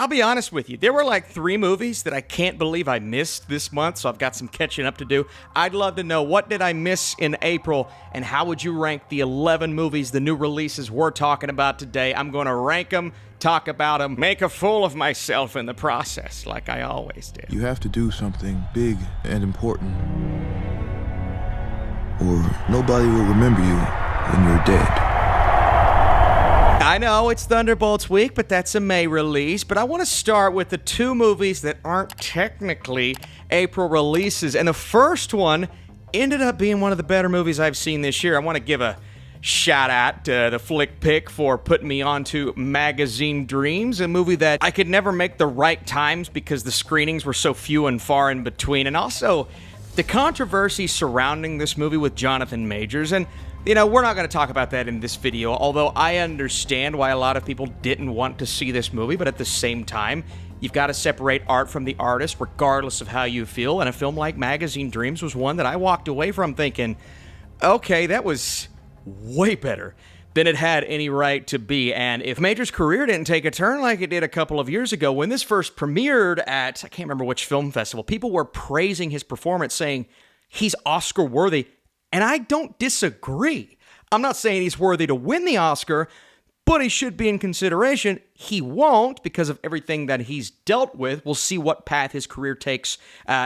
I'll be honest with you. There were like 3 movies that I can't believe I missed this month, so I've got some catching up to do. I'd love to know, what did I miss in April, and how would you rank the 11 movies, the new releases we're talking about today? I'm going to rank them, talk about them, make a fool of myself in the process, like I always do. You have to do something big and important, or nobody will remember you when you're dead. I know it's Thunderbolts week, but that's a May release. But I want to start with the 2 movies that aren't technically April releases. And the first one ended up being one of the better movies I've seen this year. I want to give a shout out to the Flick Pick for putting me onto Magazine Dreams, a movie that I could never make the right times because the screenings were so few and far in between. And also the controversy surrounding this movie with Jonathan Majors. And you know, we're not going to talk about that in this video, although I understand why a lot of people didn't want to see this movie, but at the same time, you've got to separate art from the artist, regardless of how you feel, and a film like Magazine Dreams was one that I walked away from thinking, okay, that was way better than it had any right to be. And if Major's career didn't take a turn like it did a couple of years ago, when this first premiered at, I can't remember which film festival, people were praising his performance, saying he's Oscar-worthy. And I don't disagree. I'm not saying he's worthy to win the Oscar, but he should be in consideration. He won't because of everything that he's dealt with. We'll see what path his career takes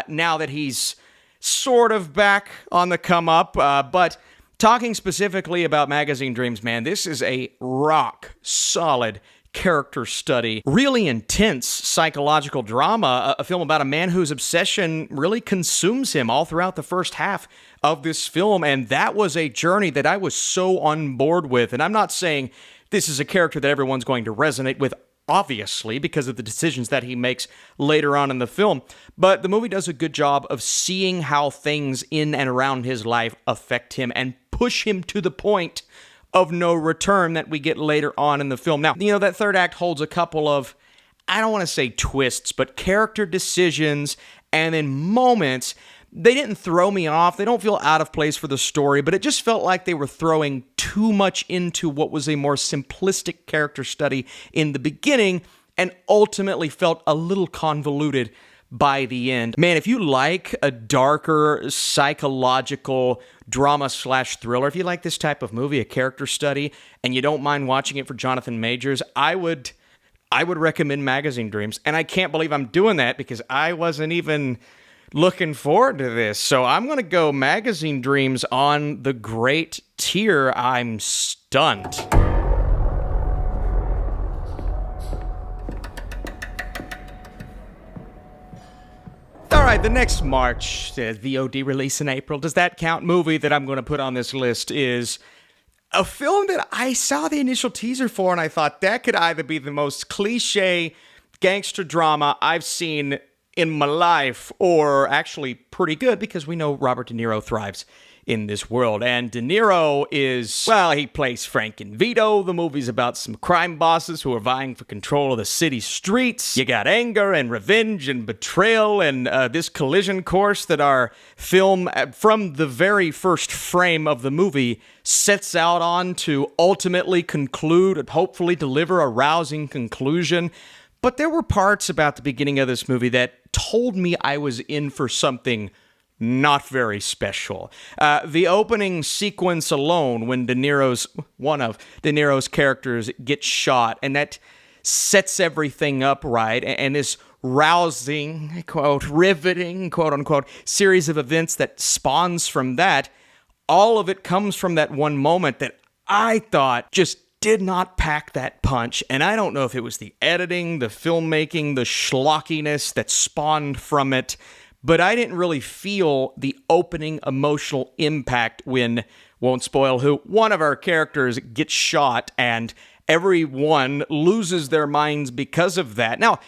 now that he's sort of back on the come up. But talking specifically about Magazine Dreams, man, this is a rock solid character study, really intense psychological drama, a film about a man whose obsession really consumes him all throughout the first half of this film, and that was a journey that I was so on board with. And I'm not saying this is a character that everyone's going to resonate with, obviously, because of the decisions that he makes later on in the film, but the movie does a good job of seeing how things in and around his life affect him and push him to the point of no return that we get later on in the film. Now, you know, that third act holds a couple of, I don't want to say twists, but character decisions and then moments. They didn't throw me off. They don't feel out of place for the story, but it just felt like they were throwing too much into what was a more simplistic character study in the beginning and ultimately felt a little convoluted by the end. Man, if you like a darker psychological drama/thriller, if you like this type of movie, a character study, and you don't mind watching it for Jonathan Majors, I would recommend Magazine Dreams. And I can't believe I'm doing that because I wasn't even looking forward to this. So I'm going to go Magazine Dreams on the great tier. I'm stunned. All right, the next March VOD release in April, does that count? Movie that I'm going to put on this list is a film that I saw the initial teaser for, and I thought that could either be the most cliche gangster drama I've seen in my life, or actually pretty good, because we know Robert De Niro thrives in this world. And De Niro is, well, he plays Frank and Vito. The movie's about some crime bosses who are vying for control of the city streets. You got anger and revenge and betrayal and this collision course that our film, from the very first frame of the movie, sets out on to ultimately conclude and hopefully deliver a rousing conclusion. But there were parts about the beginning of this movie that told me I was in for something not very special. The opening sequence alone, when one of De Niro's characters gets shot, and that sets everything up right, and this rousing, quote, riveting, quote unquote, series of events that spawns from that, all of it comes from that one moment that I thought just did not pack that punch. And I don't know if it was the editing, the filmmaking, the schlockiness that spawned from it, but I didn't really feel the opening emotional impact when, won't spoil who, one of our characters gets shot and everyone loses their minds because of that. Now,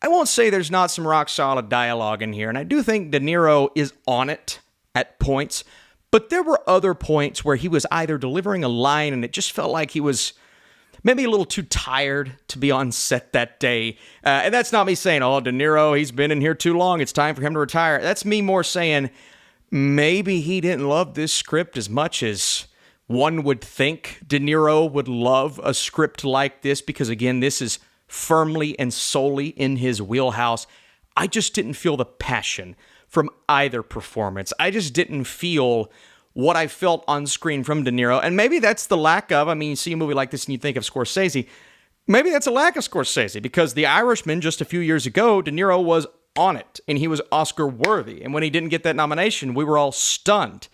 I won't say there's not some rock-solid dialogue in here, and I do think De Niro is on it at points, but there were other points where he was either delivering a line and it just felt like he was maybe a little too tired to be on set that day. And that's not me saying, oh, De Niro, he's been in here too long, it's time for him to retire. That's me more saying maybe he didn't love this script as much as one would think De Niro would love a script like this, because again, this is firmly and solely in his wheelhouse, I just didn't feel the passion from either performance. I just didn't feel what I felt on screen from De Niro. And maybe that's the lack of, I mean, you see a movie like this and you think of Scorsese. Maybe that's a lack of Scorsese, because The Irishman just a few years ago, De Niro was on it and he was Oscar worthy. And when he didn't get that nomination, we were all stunned.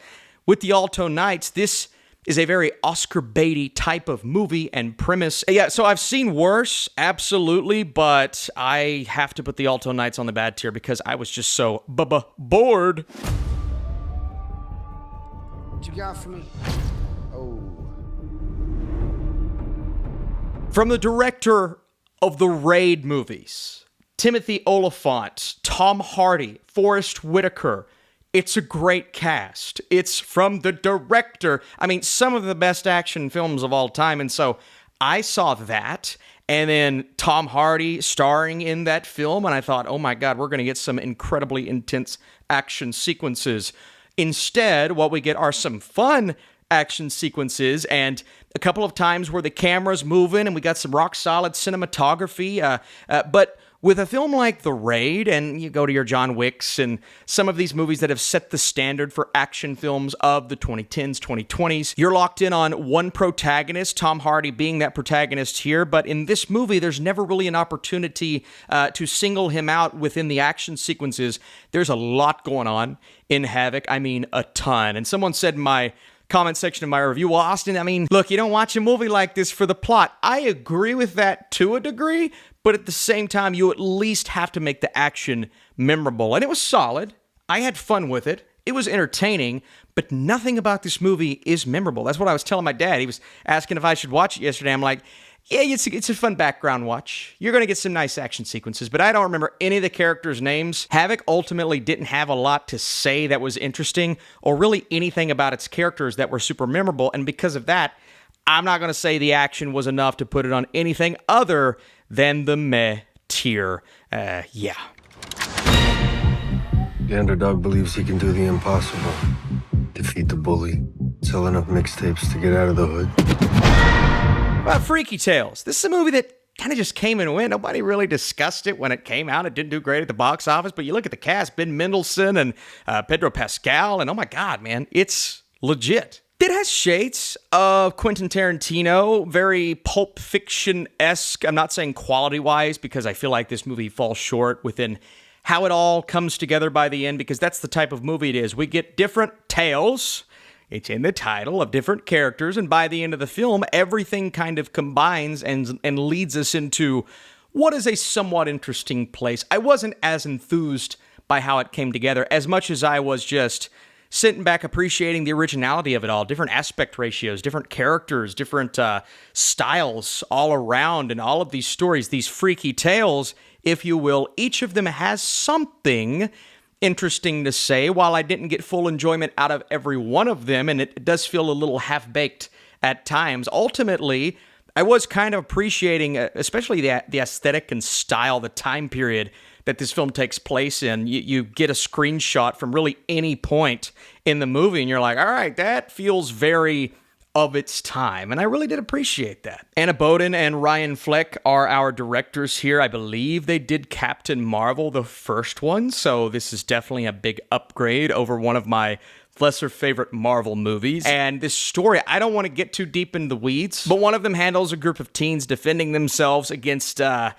With the Alto Knights, this is a very Oscar baity type of movie and premise. Yeah, so I've seen worse, absolutely, but I have to put the Alto Knights on the bad tier because I was just so bored. What you got for me? Oh. From the director of the Raid movies, Timothy Olyphant, Tom Hardy, Forrest Whitaker, it's a great cast. It's from the director. I mean, some of the best action films of all time. And so I saw that, and then Tom Hardy starring in that film, and I thought, oh my God, we're going to get some incredibly intense action sequences. Instead, what we get are some fun action sequences and a couple of times where the camera's moving and we got some rock solid cinematography. But with a film like The Raid, and you go to your John Wicks and some of these movies that have set the standard for action films of the 2010s, 2020s, you're locked in on one protagonist, Tom Hardy being that protagonist here. But in this movie, there's never really an opportunity to single him out within the action sequences. There's a lot going on in Havoc. I mean, a ton. And someone said in my comment section of my review, well, Austin, I mean, look, you don't watch a movie like this for the plot. I agree with that to a degree, but at the same time, you at least have to make the action memorable. And it was solid. I had fun with it. It was entertaining, but nothing about this movie is memorable. That's what I was telling my dad. He was asking if I should watch it yesterday. I'm like, yeah, it's a fun background watch. You're going to get some nice action sequences, but I don't remember any of the characters' names. Havoc ultimately didn't have a lot to say that was interesting, or really anything about its characters that were super memorable, and because of that, I'm not going to say the action was enough to put it on anything other than the meh tier. Yeah. The underdog believes he can do the impossible. Defeat the bully. Sell enough mixtapes to get out of the hood. About Freaky Tales. This is a movie that kind of just came and went. Nobody really discussed it when it came out. It didn't do great at the box office, but you look at the cast, Ben Mendelsohn and Pedro Pascal, and oh my God, man, it's legit. It has shades of Quentin Tarantino, very Pulp Fiction-esque. I'm not saying quality-wise, because I feel like this movie falls short within how it all comes together by the end, because that's the type of movie it is. We get different tales. It's in the title, of different characters, and by the end of the film, everything kind of combines and leads us into what is a somewhat interesting place. I wasn't as enthused by how it came together as much as I was just sitting back appreciating the originality of it all, different aspect ratios, different characters, different styles all around, and all of these stories, these freaky tales, if you will, each of them has something interesting to say. While I didn't get full enjoyment out of every one of them, and it does feel a little half-baked at times, ultimately, I was kind of appreciating, especially the aesthetic and style, the time period that this film takes place in. You get a screenshot from really any point in the movie, and you're like, all right, that feels very of its time, and I really did appreciate that. Anna Boden and Ryan Fleck are our directors here. I believe they did Captain Marvel, the first one, so this is definitely a big upgrade over one of my lesser favorite Marvel movies. And this story, I don't want to get too deep in the weeds, but one of them handles a group of teens defending themselves against a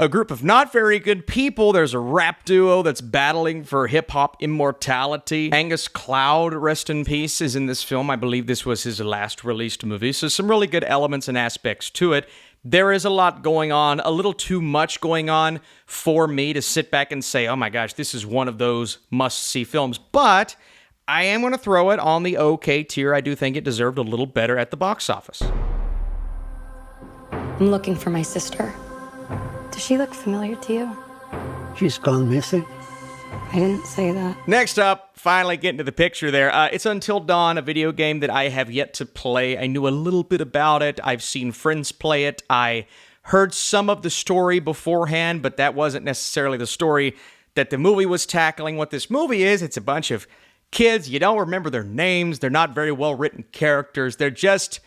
group of not very good people. There's a rap duo that's battling for hip-hop immortality. Angus Cloud, rest in peace, is in this film. I believe this was his last released movie, so some really good elements and aspects to it. There is a lot going on, a little too much going on for me to sit back and say, oh my gosh, this is one of those must-see films, but I am going to throw it on the okay tier. I do think it deserved a little better at the box office. I'm looking for my sister. Does she look familiar to you? She's gone missing. I didn't say that. Next up, finally getting to the picture there. It's Until Dawn, a video game that I have yet to play. I knew a little bit about it. I've seen friends play it. I heard some of the story beforehand, but that wasn't necessarily the story that the movie was tackling. What this movie is, it's a bunch of kids. You don't remember their names. They're not very well written characters. They're just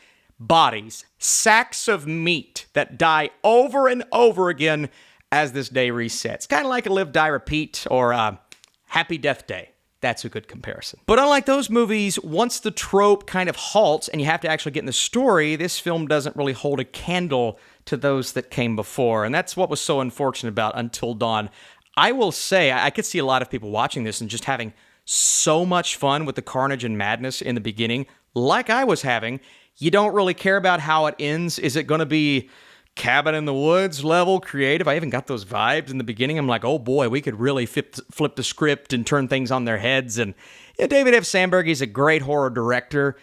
bodies, sacks of meat that die over and over again as this day resets. Kind of like a Live, Die, Repeat or Happy Death Day. That's a good comparison. But unlike those movies, once the trope kind of halts and you have to actually get in the story, this film doesn't really hold a candle to those that came before. And that's what was so unfortunate about Until Dawn. I will say, I could see a lot of people watching this and just having so much fun with the carnage and madness in the beginning, like I was having. You don't really care about how it ends. Is it going to be cabin in the woods level creative? I even got those vibes in the beginning. I'm like, oh boy, we could really flip the script and turn things on their heads. And yeah, David F. Sandberg, he's a great horror director.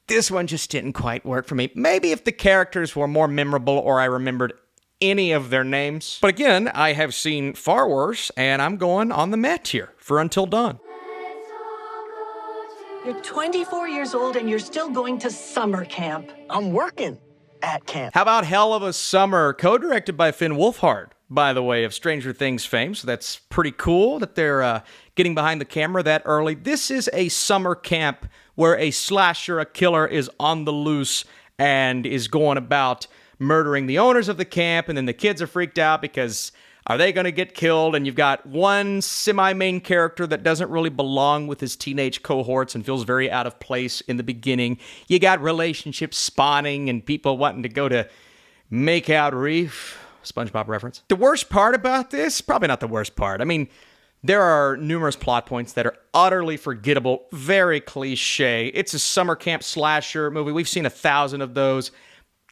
This one just didn't quite work for me. Maybe if the characters were more memorable or I remembered any of their names. But again, I have seen far worse, and I'm going on the meh tier for Until Dawn. You're 24 years old and you're still going to summer camp. I'm working at camp. How about Hell of a Summer, co-directed by Finn Wolfhard, by the way, of Stranger Things fame, so that's pretty cool that they're getting behind the camera that early. This is a summer camp where a slasher, a killer, is on the loose and is going about murdering the owners of the camp, and then the kids are freaked out because are they going to get killed? And you've got one semi-main character that doesn't really belong with his teenage cohorts and feels very out of place in the beginning. You got relationships spawning and people wanting to go to Makeout Reef. SpongeBob reference. The worst part about this, probably not the worst part. I mean, there are numerous plot points that are utterly forgettable, very cliche. It's a summer camp slasher movie. We've seen 1,000 of those.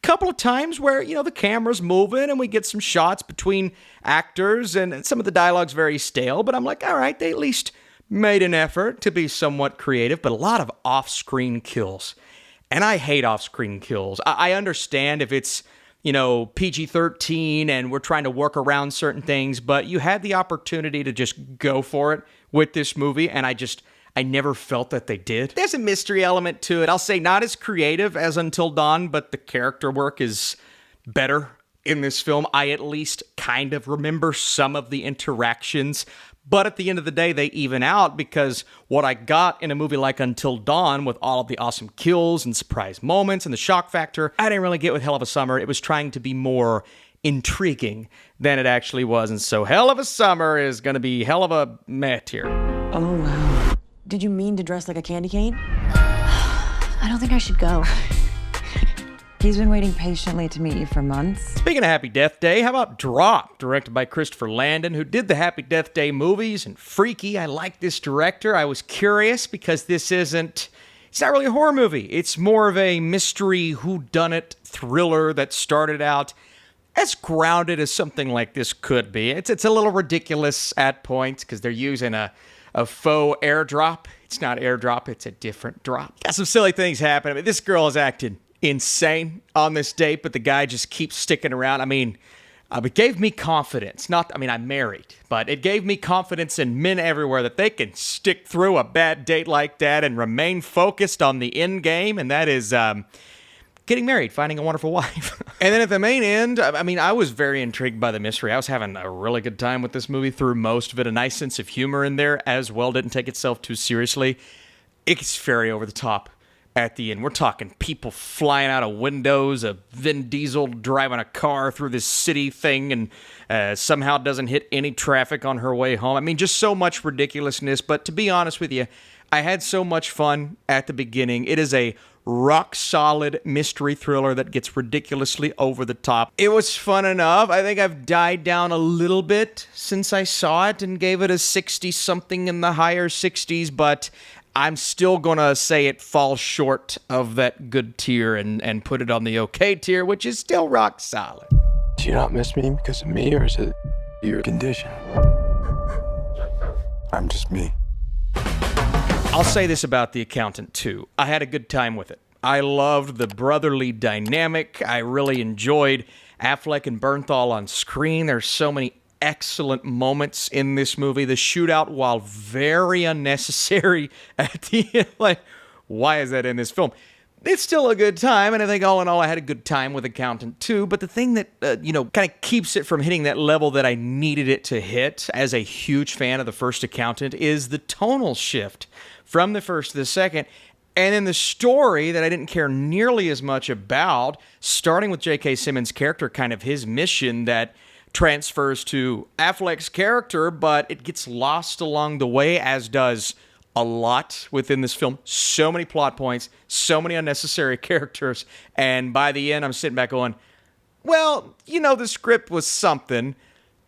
Couple of times where, the camera's moving and we get some shots between actors and some of the dialogue's very stale, but I'm like, all right, they at least made an effort to be somewhat creative, but a lot of off-screen kills. And I hate off-screen kills. I understand if it's, PG-13 and we're trying to work around certain things, but you had the opportunity to just go for it with this movie, and I never felt that they did. There's a mystery element to it. I'll say not as creative as Until Dawn, but the character work is better in this film. I at least kind of remember some of the interactions, but at the end of the day, they even out because what I got in a movie like Until Dawn with all of the awesome kills and surprise moments and the shock factor, I didn't really get with Hell of a Summer. It was trying to be more intriguing than it actually was, and so Hell of a Summer is going to be hell of a meh tier. Oh, wow. Did you mean to dress like a candy cane? I don't think I should go. He's been waiting patiently to meet you for months. Speaking of Happy Death Day, how about Drop, directed by Christopher Landon, who did the Happy Death Day movies, and Freaky. I like this director. I was curious because it's not really a horror movie. It's more of a mystery whodunit thriller that started out as grounded as something like this could be. It's a little ridiculous at points because they're using a faux airdrop. It's not airdrop, it's a different drop. Got some silly things happening. I mean, this girl is acting insane on this date, but the guy just keeps sticking around. I mean, it gave me confidence. I'm married, but it gave me confidence in men everywhere that they can stick through a bad date like that and remain focused on the end game, and that is getting married, finding a wonderful wife. And then at the main end, I was very intrigued by the mystery. I was having a really good time with this movie through most of it. A nice sense of humor in there as well. Didn't take itself too seriously. It's very over the top at the end. We're talking people flying out of windows, a Vin Diesel driving a car through this city thing and somehow doesn't hit any traffic on her way home. Just so much ridiculousness. But to be honest with you, I had so much fun at the beginning. It is a rock-solid mystery thriller that gets ridiculously over the top. It was fun enough. I think I've died down a little bit since I saw it and gave it a 60-something in the higher 60s, but I'm still going to say it falls short of that good tier and put it on the okay tier, which is still rock solid. Do you not miss me because of me, or is it your condition? I'm just me. I'll say this about The Accountant, too. I had a good time with it. I loved the brotherly dynamic. I really enjoyed Affleck and Bernthal on screen. There's so many excellent moments in this movie. The shootout, while very unnecessary at the end, like, why is that in this film? It's still a good time, and I think all in all, I had a good time with Accountant too. But the thing that, kind of keeps it from hitting that level that I needed it to hit as a huge fan of the first Accountant is the tonal shift from the first to the second. And then the story that I didn't care nearly as much about, starting with J.K. Simmons' character, kind of his mission that transfers to Affleck's character, but it gets lost along the way, as does a lot within this film. So many plot points, so many unnecessary characters, and by the end, I'm sitting back going, well, the script was something,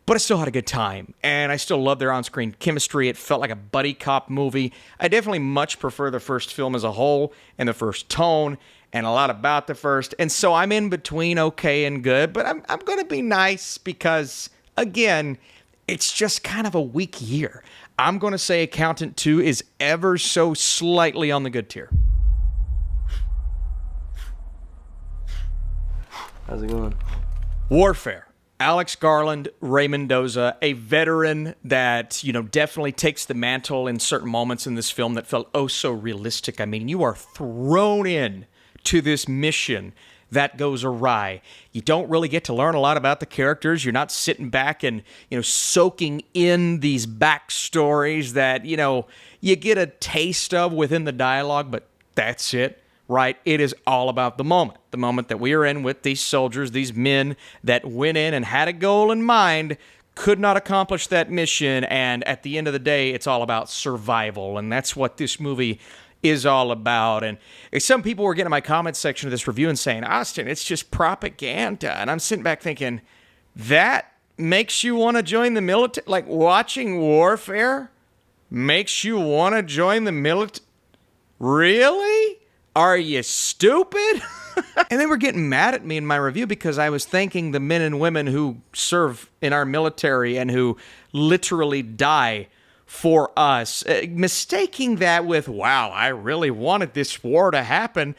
but I still had a good time, and I still love their on-screen chemistry. It felt like a buddy cop movie. I definitely much prefer the first film as a whole, and the first tone, and a lot about the first, and so I'm in between okay and good, but I'm going to be nice because, again, it's just kind of a weak year. I'm going to say Accountant 2 is ever so slightly on the good tier. How's it going? Warfare. Alex Garland, Ray Mendoza, a veteran that, definitely takes the mantle in certain moments in this film that felt oh so realistic. I mean, you are thrown in to this mission that goes awry. You don't really get to learn a lot about the characters. You're not sitting back and, soaking in these backstories that, you get a taste of within the dialogue, but that's it. Right? It is all about the moment that we are in with these soldiers, these men that went in and had a goal in mind, could not accomplish that mission, and at the end of the day, it's all about survival, and that's what this movie is all about. And some people were getting in my comments section of this review and saying, Austin, it's just propaganda, and I'm sitting back thinking, that makes you want to join the military? Like, watching Warfare makes you want to join the military? Really? Are you stupid? And they were getting mad at me in my review because I was thanking the men and women who serve in our military and who literally die for us, mistaking that with, wow, I really wanted this war to happen.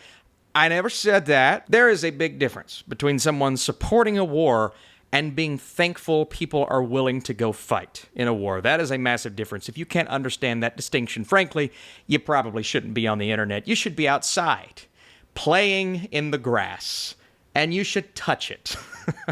I never said that. There is a big difference between someone supporting a war and being thankful people are willing to go fight in a war. That is a massive difference. If you can't understand that distinction, frankly, you probably shouldn't be on the internet. You should be outside, playing in the grass, and you should touch it.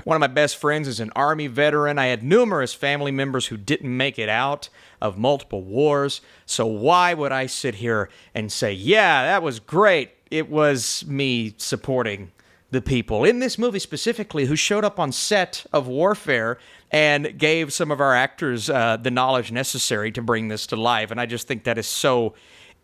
One of my best friends is an Army veteran. I had numerous family members who didn't make it out of multiple wars, so why would I sit here and say, yeah, that was great? It was me supporting the people in this movie specifically who showed up on set of Warfare and gave some of our actors the knowledge necessary to bring this to life. And I just think that is so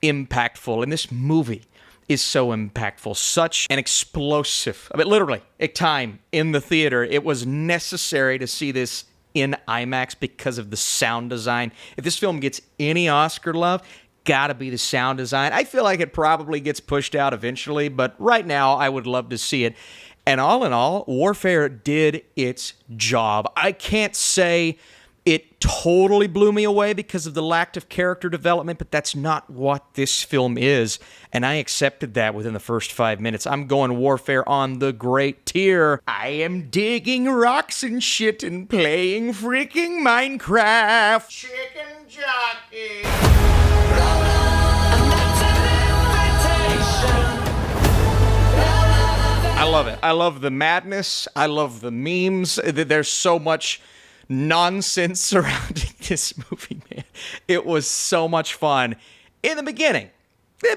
impactful. And this movie is so impactful. Such an explosive, literally, a time in the theater. It was necessary to see this in IMAX because of the sound design. If this film gets any Oscar love, gotta be the sound design. I feel like it probably gets pushed out eventually, but right now I would love to see it. And all in all, Warfare did its job. I can't say it totally blew me away because of the lack of character development, but that's not what this film is. And I accepted that within the first 5 minutes. I'm going Warfare on the great tier. I am digging rocks and shit and playing freaking Minecraft. Chicken jockey. I love it. I love the madness. I love the memes. There's so much nonsense surrounding this movie, man. It was so much fun. In the beginning,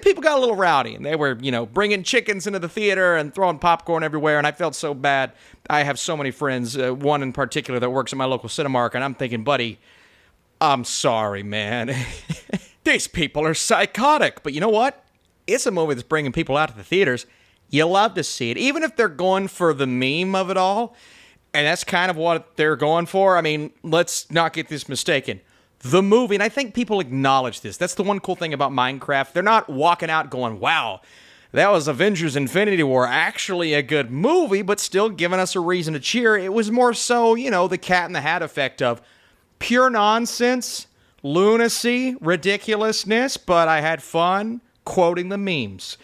people got a little rowdy, and they were, bringing chickens into the theater and throwing popcorn everywhere, and I felt so bad. I have so many friends, one in particular that works at my local Cinemark, and I'm thinking, buddy, I'm sorry, man. These people are psychotic. But you know what? It's a movie that's bringing people out to the theaters. You love to see it, even if they're going for the meme of it all. And that's kind of what they're going for. I mean, let's not get this mistaken. The movie, and I think people acknowledge this. That's the one cool thing about Minecraft. They're not walking out going, wow, that was Avengers Infinity War, actually a good movie, but still giving us a reason to cheer. It was more so, the Cat in the Hat effect of pure nonsense, lunacy, ridiculousness, but I had fun quoting the memes.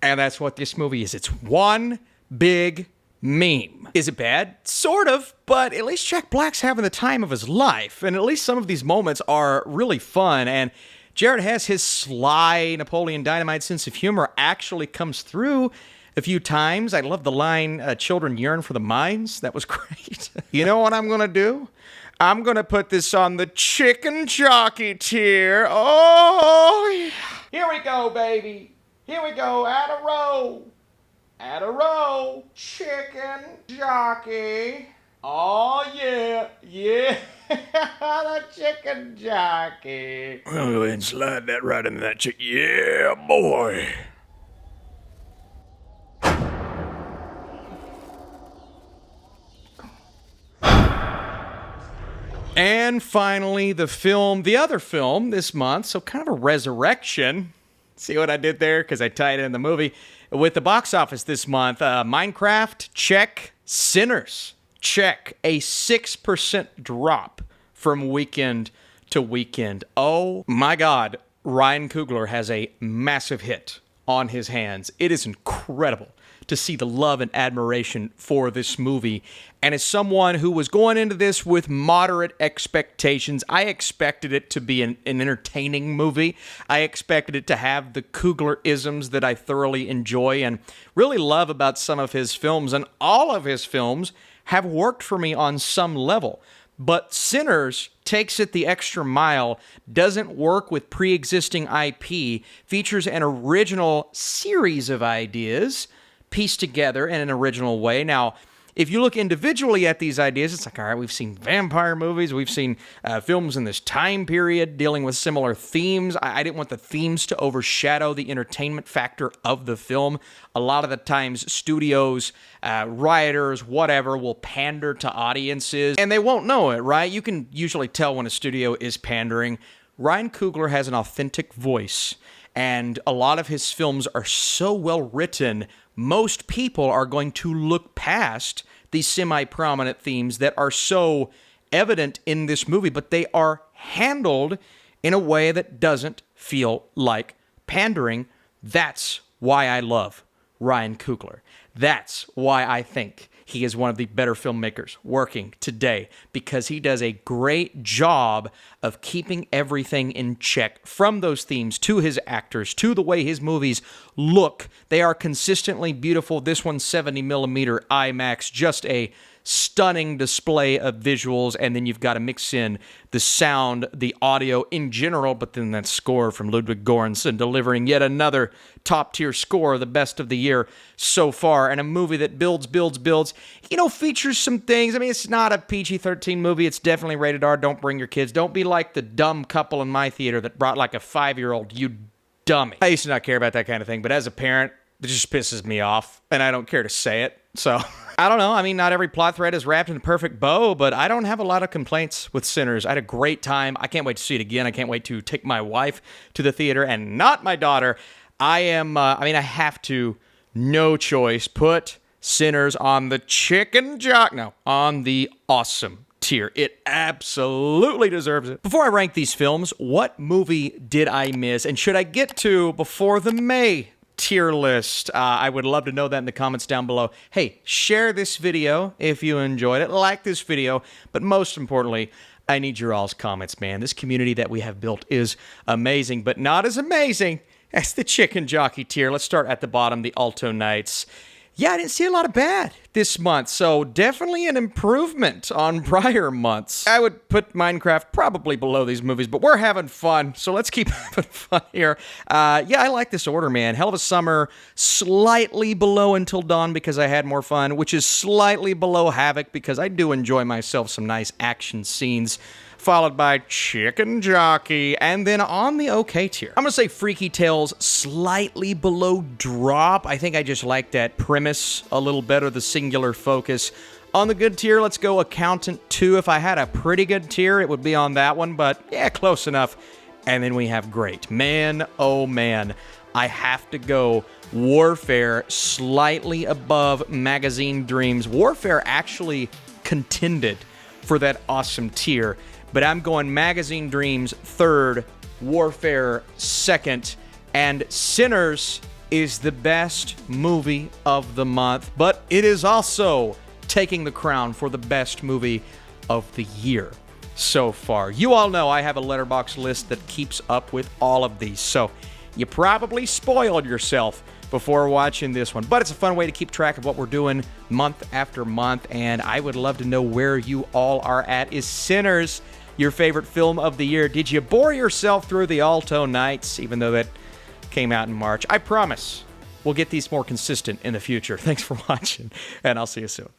And that's what this movie is. It's one big meme. Is it bad? Sort of, but at least Jack Black's having the time of his life, and at least some of these moments are really fun, and Jared has his sly Napoleon Dynamite sense of humor actually comes through a few times. I love the line, children yearn for the mines. That was great. You know what I'm going to do? I'm going to put this on the chicken jockey tier. Oh, yeah. Here we go, baby. Here we go. Add a row. Add a row. Chicken jockey. Oh, yeah. Yeah. The chicken jockey. I'll go ahead and slide that right into that chicken. Yeah, boy. And finally, the other film this month, so kind of a resurrection. See what I did there? Because I tied it in the movie. With the box office this month, Minecraft, check. Sinners, check. A 6% drop from weekend to weekend. Oh my God, Ryan Coogler has a massive hit on his hands. It is incredible to see the love and admiration for this movie. And as someone who was going into this with moderate expectations, I expected it to be an entertaining movie. I expected it to have the Coogler-isms that I thoroughly enjoy and really love about some of his films. And all of his films have worked for me on some level. But Sinners takes it the extra mile, doesn't work with pre-existing IP, features an original series of ideas pieced together in an original way. Now, if you look individually at these ideas, it's like, all right, we've seen vampire movies, we've seen films in this time period dealing with similar themes. I didn't want the themes to overshadow the entertainment factor of the film. A lot of the times, studios, writers, whatever, will pander to audiences, and they won't know it, right? You can usually tell when a studio is pandering. Ryan Coogler has an authentic voice, and a lot of his films are so well written, most people are going to look past these semi-prominent themes that are so evident in this movie, but they are handled in a way that doesn't feel like pandering. That's why I love Ryan Coogler. That's why I think he is one of the better filmmakers working today, because he does a great job of keeping everything in check, from those themes to his actors to the way his movies look. They are consistently beautiful. This one's 70mm IMAX, just a stunning display of visuals, and then you've got to mix in the sound, the audio in general, but then that score from Ludwig Göransson delivering yet another top-tier score, the best of the year so far, and a movie that builds, features some things. I mean, it's not a PG-13 movie. It's definitely rated R. Don't bring your kids. Don't be like the dumb couple in my theater that brought like a 5-year-old, you dummy. I used to not care about that kind of thing, but as a parent, it just pisses me off, and I don't care to say it, so I don't know. I mean, not every plot thread is wrapped in a perfect bow, but I don't have a lot of complaints with Sinners. I had a great time. I can't wait to see it again. I can't wait to take my wife to the theater, and not my daughter. I have to, no choice, put Sinners on the on the awesome tier. It absolutely deserves it. Before I rank these films, what movie did I miss, and should I get to before the May tier list? I would love to know that in the comments down below. Hey, share this video if you enjoyed it, like this video, but most importantly, I need your all's comments, man. This community that we have built is amazing, but not as amazing as the chicken jockey tier. Let's start at the bottom, the Alto Knights. Yeah, I didn't see a lot of bad this month, so definitely an improvement on prior months. I would put Minecraft probably below these movies, but we're having fun, so let's keep having fun here. I like this order, man. Hell of a Summer, slightly below Until Dawn because I had more fun, which is slightly below Havoc because I do enjoy myself some nice action scenes, followed by Chicken Jockey, and then on the okay tier, I'm gonna say Freaky Tales, slightly below Drop. I think I just like that premise a little better, the singular focus. On the good tier, let's go Accountant 2. If I had a pretty good tier, it would be on that one, but yeah, close enough. And then we have Great. Man, oh man, I have to go Warfare, slightly above Magazine Dreams. Warfare actually contended for that awesome tier, but I'm going Magazine Dreams third, Warfare second, and Sinners is the best movie of the month, but it is also taking the crown for the best movie of the year so far. You all know I have a Letterboxd list that keeps up with all of these, so you probably spoiled yourself before watching this one, but it's a fun way to keep track of what we're doing month after month, and I would love to know where you all are at. Is Sinners your favorite film of the year? Did you bore yourself through the Alto Knights, even though that came out in March. I promise we'll get these more consistent in the future. Thanks for watching, and I'll see you soon.